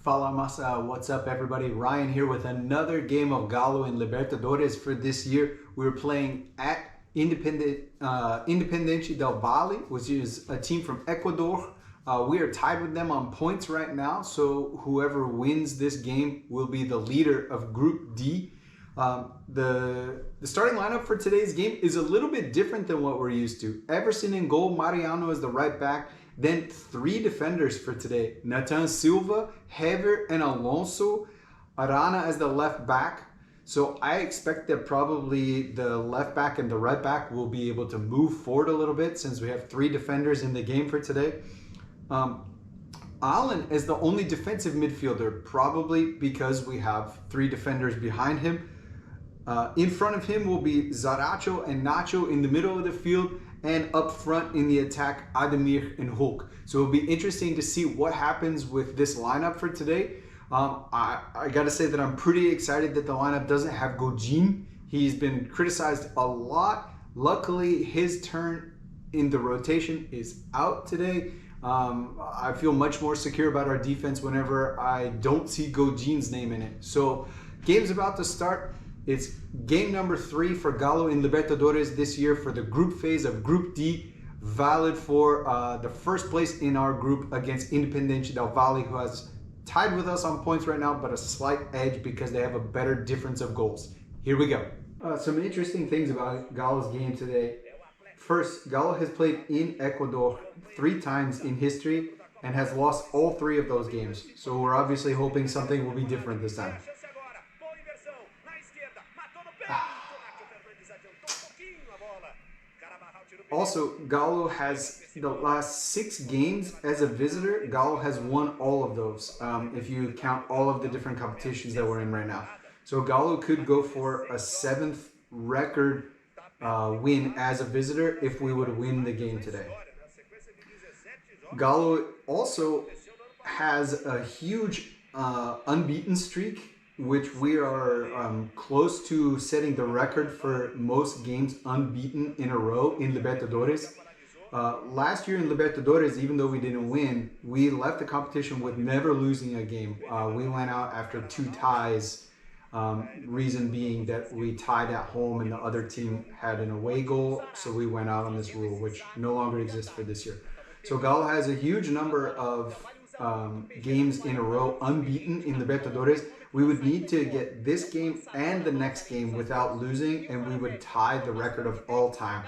Fala massa, what's up everybody? Ryan here with another game of Galo in Libertadores for this year. We're playing at Independiente del Valle, which is a team from Ecuador. We are tied with them on points right now, so whoever wins this game will be the leader of Group D. The starting lineup for today's game is a little bit different than what we're used to. Everson in goal, Mariano is the right back, then three defenders for today. Nathan Silva, Hever, and Alonso. Arana as the left back. So I expect that probably the left back and the right back will be able to move forward a little bit since we have three defenders in the game for today. Allen is the only defensive midfielder, probably because we have three defenders behind him. In front of him will be Zaracho and Nacho in the middle of the field, and up front in the attack, Ademir and Hulk. So it'll be interesting to see what happens with this lineup for today. I gotta say that I'm pretty excited that the lineup doesn't have Gojin. He's been criticized a lot. Luckily, his turn in the rotation is out today. I feel much more secure about our defense whenever I don't see Gojin's name in it. So, game's about to start. It's game number 3 for Galo in Libertadores this year for the group phase of Group D, valid for the first place in our group against Independiente del Valle, who has tied with us on points right now, but a slight edge because they have a better difference of goals. Here we go. Some interesting things about Galo's game today. First, Galo has played in Ecuador 3 times in history and has lost all 3 of those games. So we're obviously hoping something will be different this time. Also, Galo has the last 6 games as a visitor. Galo has won all of those, if you count all of the different competitions that we're in right now. So Galo could go for a 7th record win as a visitor if we would win the game today. Galo also has a huge unbeaten streak, which we are close to setting the record for most games unbeaten in a row in Libertadores. Last year in Libertadores, even though we didn't win, we left the competition with never losing a game. We went out after 2 ties, reason being that we tied at home and the other team had an away goal, so we went out on this rule, which no longer exists for this year. So Galo has a huge number of games in a row unbeaten in Libertadores. We would need to get this game and the next game without losing, and we would tie the record of all time,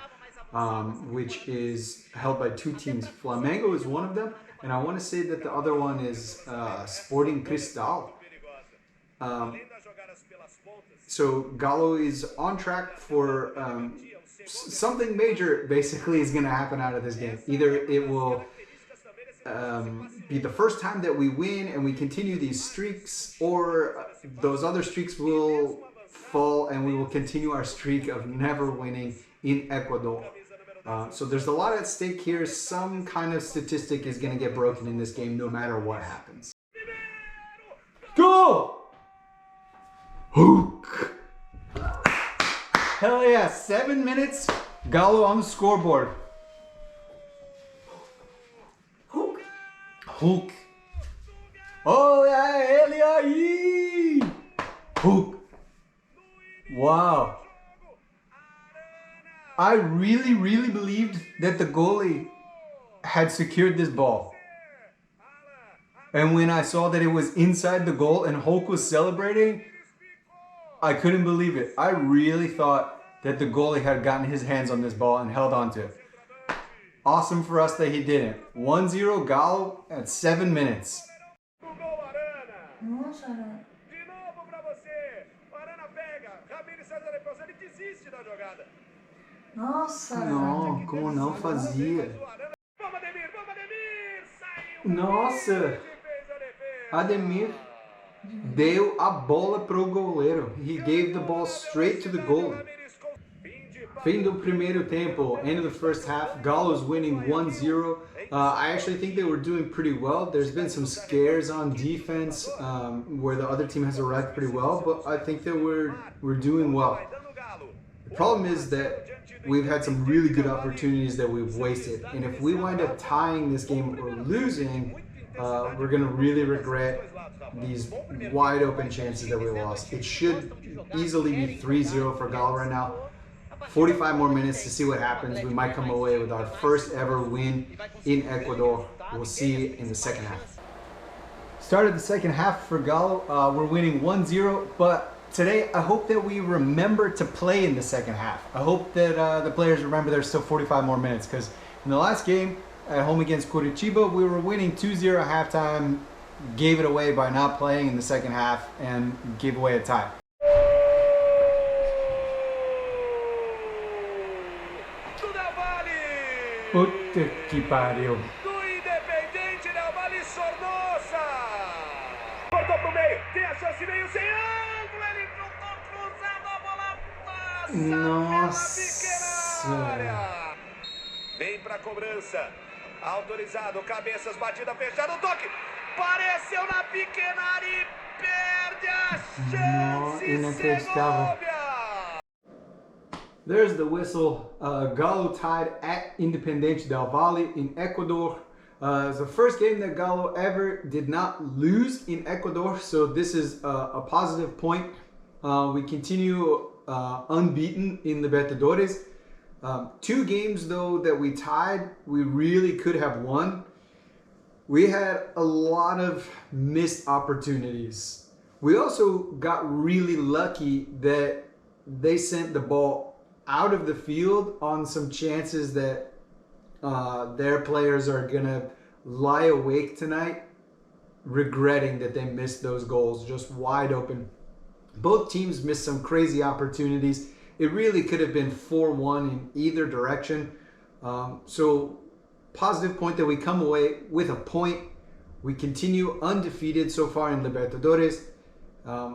which is held by 2 teams. Flamengo is one of them, and I want to say that the other one is Sporting Cristal. So Galo is on track for something major basically is going to happen out of this game. Either it will be the first time that we win and we continue these streaks, or those other streaks will fall and we will continue our streak of never winning in Ecuador. So there's a lot at stake here. Some kind of statistic is going to get broken in this game no matter what happens. Go! Hook! Hell yeah, 7 minutes, Galo on the scoreboard. Hulk. Olha ele aí! Hulk. Wow. I really believed that the goalie had secured this ball. And when I saw that it was inside the goal and Hulk was celebrating, I couldn't believe it. I really thought that the goalie had gotten his hands on this ball and held on to it. Awesome for us that he didn't. 1-0 Galo at 7 minutes. Nossa, não, como não fazia. Nossa, Ademir deu a bola pro goleiro. He gave the ball straight to the goal. Fim do primeiro tempo, end of the first half. Galo's winning 1-0. I actually think they were doing pretty well. There's been some scares on defense where the other team has arrived pretty well, but I think that we're doing well. The problem is that we've had some really good opportunities that we've wasted, and if we wind up tying this game or losing, we're going to really regret these wide open chances that we lost. It should easily be 3-0 for Galo right now. 45 more minutes to see what happens. We might come away with our first ever win in Ecuador. We'll see in the second half. Started the second half for Galo. We're winning 1-0, but today I hope that we remember to play in the second half. I hope that the players remember there's still 45 more minutes, because in the last game at home against Curitiba, we were winning 2-0 at halftime, gave it away by not playing in the second half, and gave away a tie. Puta que pariu. Do Independiente del Valle Sornosa. Cortou pro meio, tem a chance meio sem ângulo, ele chutou cruzado, a bola passa pela pequena área. Vem pra cobrança, autorizado, cabeças, batida fechada, o toque, apareceu na pequena área e perde a chance, Segovia. There's the whistle. Galo tied at Independiente del Valle in Ecuador. It's the first game that Galo ever did not lose in Ecuador, so this is a positive point. We continue unbeaten in Libertadores. 2 games though that we tied, we really could have won. We had a lot of missed opportunities. We also got really lucky that they sent the ball out of the field on some chances that their players are gonna lie awake tonight regretting that they missed those goals, just wide open. Both teams missed some crazy opportunities. It really could have been 4-1 in either direction. So positive point that we come away with a point. We continue undefeated so far in Libertadores.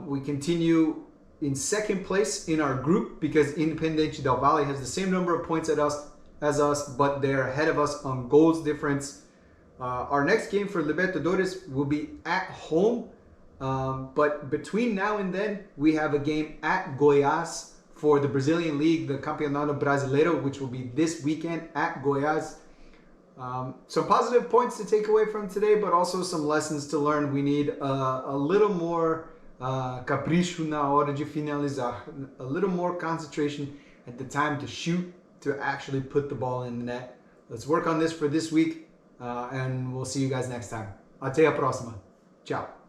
We continue in second place in our group because Independiente del Valle has the same number of points as us, but they're ahead of us on goals difference. Our next game for Libertadores will be at home, but between now and then we have a game at Goiás for the Brazilian League, the Campeonato Brasileiro, which will be this weekend at Goiás. Some positive points to take away from today, but also some lessons to learn. We need a little more capricho na hora de finalizar, a little more concentration at the time to shoot, to actually put the ball in the net. Let's work on this for this week, and we'll see you guys next time. Até a próxima. Ciao.